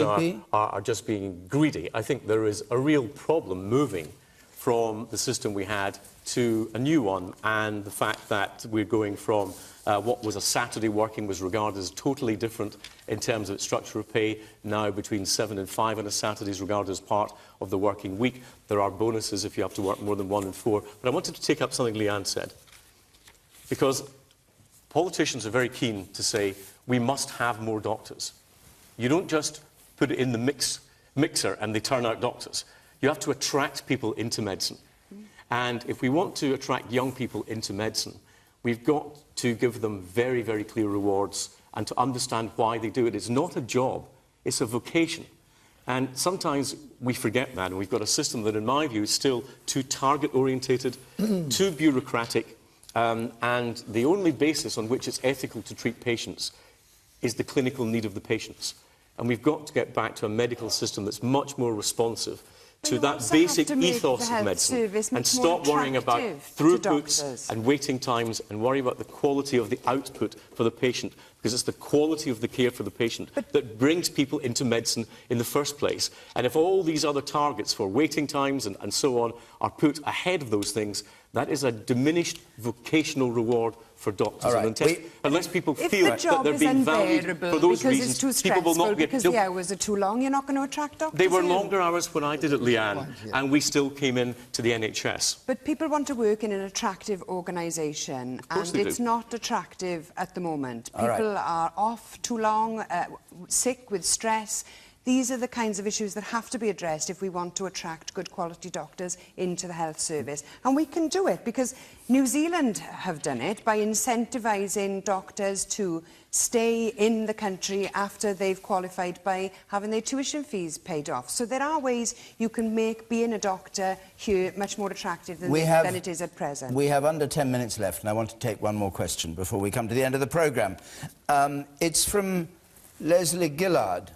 are just being greedy. I think there is a real problem moving from the system we had to a new one, and the fact that we're going from what was a Saturday working was regarded as totally different in terms of its structure of pay, now between 7 and 5 on a Saturday is regarded as part of the working week. There are bonuses if you have to work more than 1 and 4. But I wanted to take up something Leanne said, because politicians are very keen to say we must have more doctors. You don't just put it in the mixer and they turn out doctors. You have to attract people into medicine. And if we want to attract young people into medicine, we've got to give them very, very clear rewards and to understand why they do it. It's not a job, it's a vocation. And sometimes we forget that, and we've got a system that, in my view, is still too target-orientated, too bureaucratic, and the only basis on which it's ethical to treat patients is the clinical need of the patients. And we've got to get back to a medical system that's much more responsive to that basic ethos of medicine, and stop worrying about throughputs and waiting times and worry about the quality of the output for the patient, because it's the quality of the care for the patient that brings people into medicine in the first place. And if all these other targets for waiting times and so on are put ahead of those things, that is a diminished vocational reward for doctors. Right. Unless people feel that they're being valued for those reasons, people will not get... Because the hours are too long, you're not going to attract doctors. They were longer hours when I did it, Leanne, and we still came in to the NHS. But people want to work in an attractive organisation, and it's not attractive at the moment. People are off too long, sick with stress. these are the kinds of issues that have to be addressed if we want to attract good quality doctors into the health service. And we can do it because New Zealand have done it by incentivising doctors to stay in the country after they've qualified by having their tuition fees paid off. So there are ways you can make being a doctor here much more attractive than it is at present. We have under 10 minutes left, and I want to take one more question before we come to the end of the programme. It's from Leslie Gillard.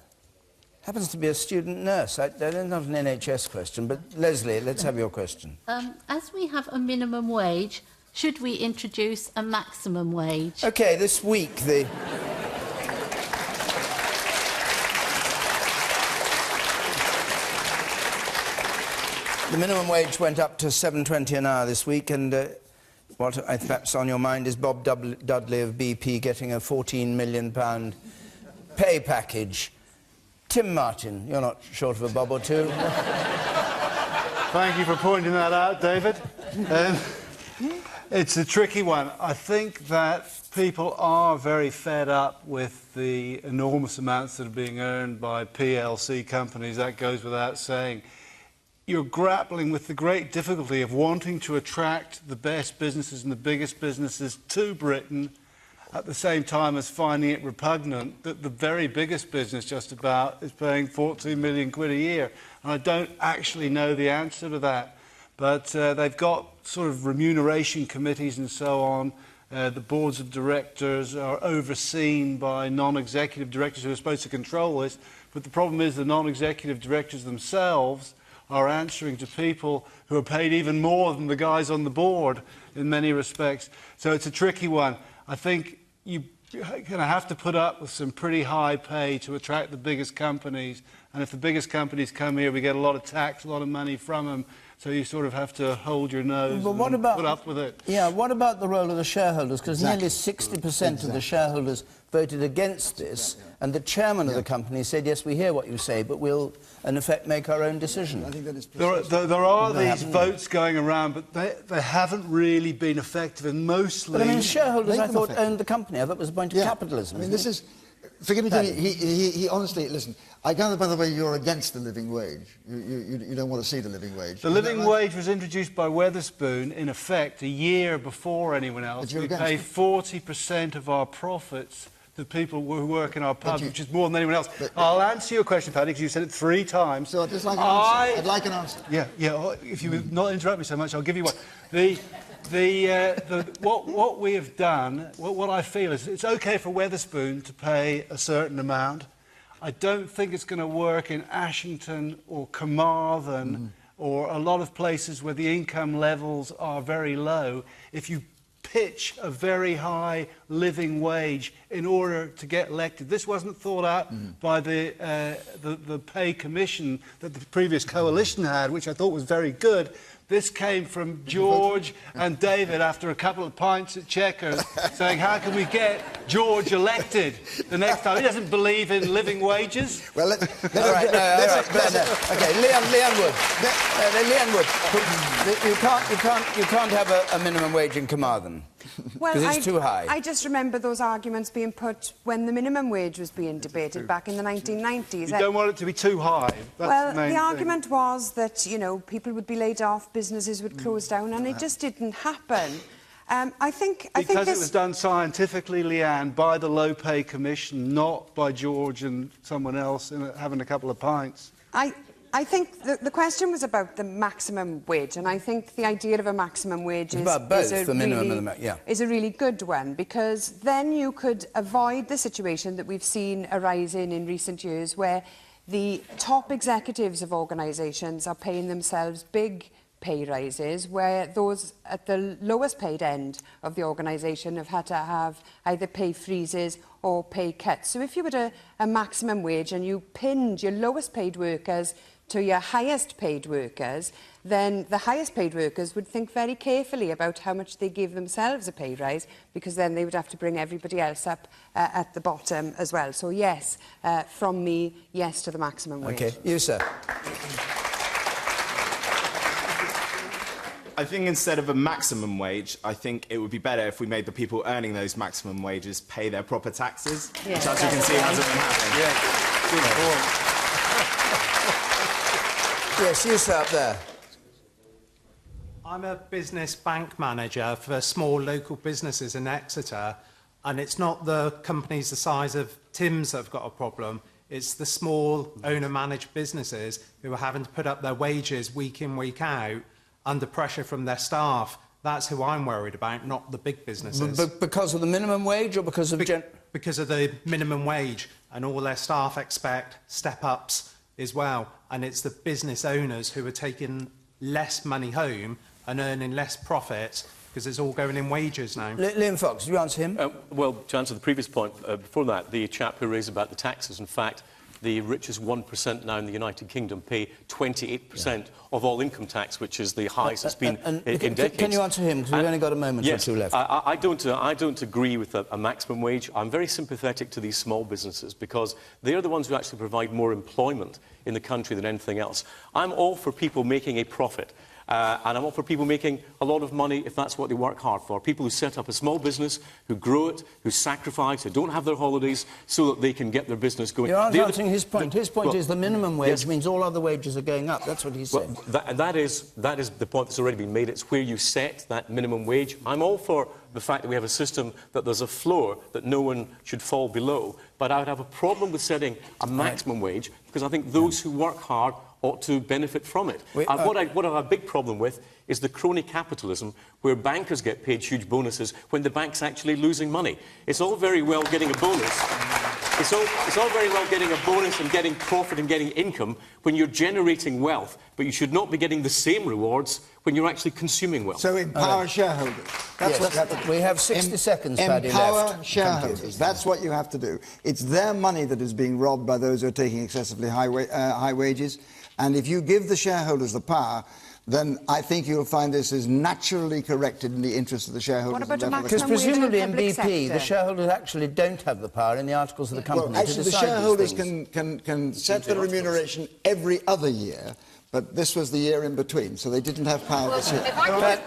Happens to be a student nurse. That is not an NHS question, but Leslie, let's have your question. As we have a minimum wage, should we introduce a maximum wage? OK, this week the minimum wage went up to $7.20 an hour this week, and what perhaps on your mind is Bob Dudley of BP getting a £14 million pay package. Tim Martin, you're not short of a bob or two. Thank you for pointing that out, David. It's a tricky one. I think that people are very fed up with the enormous amounts that are being earned by PLC companies. That goes without saying. You're grappling with the great difficulty of wanting to attract the best businesses and the biggest businesses to Britain at the same time as finding it repugnant that the very biggest business just about is paying 14 million quid a year. And I don't actually know the answer to that. But they've got sort of remuneration committees and so on. The boards of directors are overseen by non-executive directors who are supposed to control this. But the problem is the non-executive directors themselves are answering to people who are paid even more than the guys on the board in many respects. So it's a tricky one. I think you're going to have to put up with some pretty high pay to attract the biggest companies. And if the biggest companies come here, we get a lot of tax, a lot of money from them. So you sort of have to hold your nose and put up with it. Yeah, what about the role of the shareholders? Because nearly 60% of the shareholders voted against this, and the chairman of the company said, yes, we hear what you say, but we'll, in effect, make our own decision. I think that is there are these votes going around, but they haven't really been effective, and mostly... But, I mean, shareholders, I thought, owned the company. I thought it was a point of capitalism. I mean, this is... Forgive me, Tony, he honestly, listen, I gather, by the way, you're against the living wage. You don't want to see the living wage. The living wage was introduced by Wetherspoon, in effect, a year before anyone else. We pay 40% of our profits to people who work in our pubs, which is more than anyone else. I'll answer your question, Paddy, because you said it 3 times. So I'd just like an answer. I'd like an answer. Yeah. If you would not interrupt me so much, I'll give you one. What we have done, what I feel is it's OK for Wetherspoon to pay a certain amount. I don't think it's going to work in Ashington or Carmarthen or a lot of places where the income levels are very low. If you pitch a very high living wage in order to get elected. This wasn't thought out by the pay commission that the previous coalition had, which I thought was very good. This came from George and David after a couple of pints at Chequers, saying, how can we get George elected the next time? He doesn't believe in living wages. Well, all right. OK, Leanne Wood. Leanne Wood, you can't have a minimum wage in Carmarthen. Well, because it's too high. I just remember those arguments being put when the minimum wage was being debated back in the 1990s. You don't want it to be too high. That's the argument was that, you know, people would be laid off, businesses would close down, and it just didn't happen. I think it was done scientifically, Leanne, by the Low Pay Commission, not by George and someone else having a couple of pints. I think the question was about the maximum wage, and I think the idea of a maximum wage is a really good one, because then you could avoid the situation that we've seen arising in recent years where the top executives of organisations are paying themselves big pay rises, where those at the lowest paid end of the organisation have had to have either pay freezes or pay cuts. So if you had a maximum wage and you pinned your lowest paid workers to your highest paid workers, then the highest paid workers would think very carefully about how much they give themselves a pay rise, because then they would have to bring everybody else up at the bottom as well. So yes, from me, yes to the maximum wage. OK, you, sir. I think instead of a maximum wage, I think it would be better if we made the people earning those maximum wages pay their proper taxes, which, as you can see, hasn't been happening. Yeah, good point. Yes, you sir, up there. I'm a business bank manager for small local businesses in Exeter, and it's not the companies the size of Tim's that have got a problem. It's the small owner-managed businesses who are having to put up their wages week in, week out, under pressure from their staff. That's who I'm worried about, not the big businesses. Because of the minimum wage or because of... Because of the minimum wage, and all their staff expect step-ups as well. And it's the business owners who are taking less money home and earning less profit because it's all going in wages now. Liam Fox, do you answer him? Well, to answer the previous point, before that, the chap who raised about the taxes, in fact, the richest 1% now in the United Kingdom pay 28% of all income tax, which is the highest it's been in decades. Can you answer him? Because we've only got a moment or two left. I don't agree with a maximum wage. I'm very sympathetic to these small businesses because they're the ones who actually provide more employment in the country than anything else. I'm all for people making a profit. And I'm all for people making a lot of money if that's what they work hard for. People who set up a small business, who grow it, who sacrifice, who don't have their holidays so that they can get their business going. You're answering his point. His point is the minimum wage means all other wages are going up. That's what he's saying. That is the point that's already been made. It's where you set that minimum wage. I'm all for the fact that we have a system that there's a floor that no one should fall below. But I would have a problem with setting a maximum wage because I think those who work hard ought to benefit from it. What I have a big problem with is the crony capitalism where bankers get paid huge bonuses when the bank's actually losing money. It's all very well getting a bonus. It's all very well getting a bonus and getting profit and getting income when you're generating wealth, but you should not be getting the same rewards when you're actually consuming wealth. So empower shareholders. That's what you have to do. We have 60 seconds, Paddy, empower left. shareholders. That's what you have to do. It's their money that is being robbed by those who are taking excessively high wages. And if you give the shareholders the power, then I think you'll find this is naturally corrected in the interest of the shareholders. What about a maximum because presumably in BP, sector? the shareholders actually don't have the power in the articles of the company well, actually, to decide the shareholders these things. can set the remuneration every other year, but this was the year in between, so they didn't have power this year.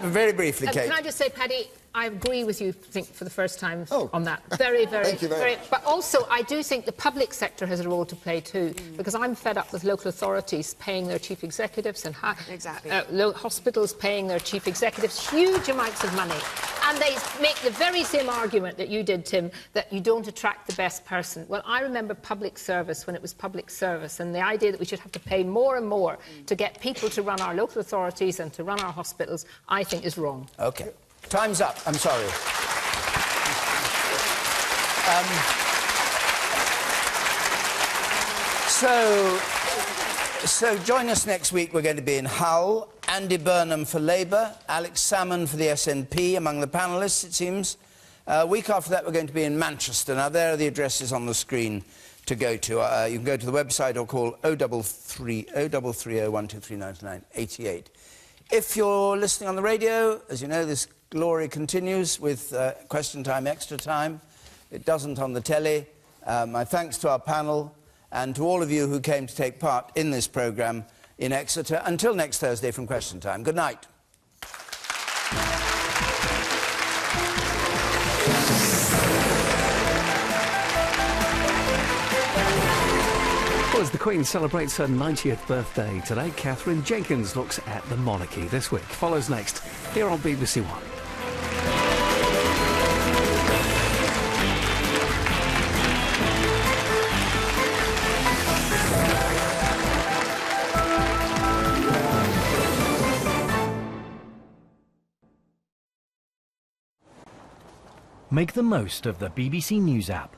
Very briefly, Kate. Can I just say, Paddy, I agree with you, I think, for the first time on that. Very, very... Thank you very much. But also, I do think the public sector has a role to play too, because I'm fed up with local authorities paying their chief executives and hospitals paying their chief executives huge amounts of money. And they make the very same argument that you did, Tim, that you don't attract the best person. Well, I remember public service when it was public service, and the idea that we should have to pay more and more to get people to run our local authorities and to run our hospitals, I think is wrong. OK. Time's up. I'm sorry. So join us next week. We're going to be in Hull. Andy Burnham for Labour, Alex Salmon for the SNP among the panellists, it seems. A week after that, we're going to be in Manchester. Now, there are the addresses on the screen to go to. You can go to the website or call 0330 123 99 88. If you're listening on the radio, as you know, this glory continues with Question Time, Extra Time. It doesn't on the telly. My thanks to our panel and to all of you who came to take part in this programme in Exeter. Until next Thursday from Question Time. Good night. Well, as the Queen celebrates her 90th birthday today, Catherine Jenkins looks at the monarchy this week. Follows next here on BBC One. Make the most of the BBC News app.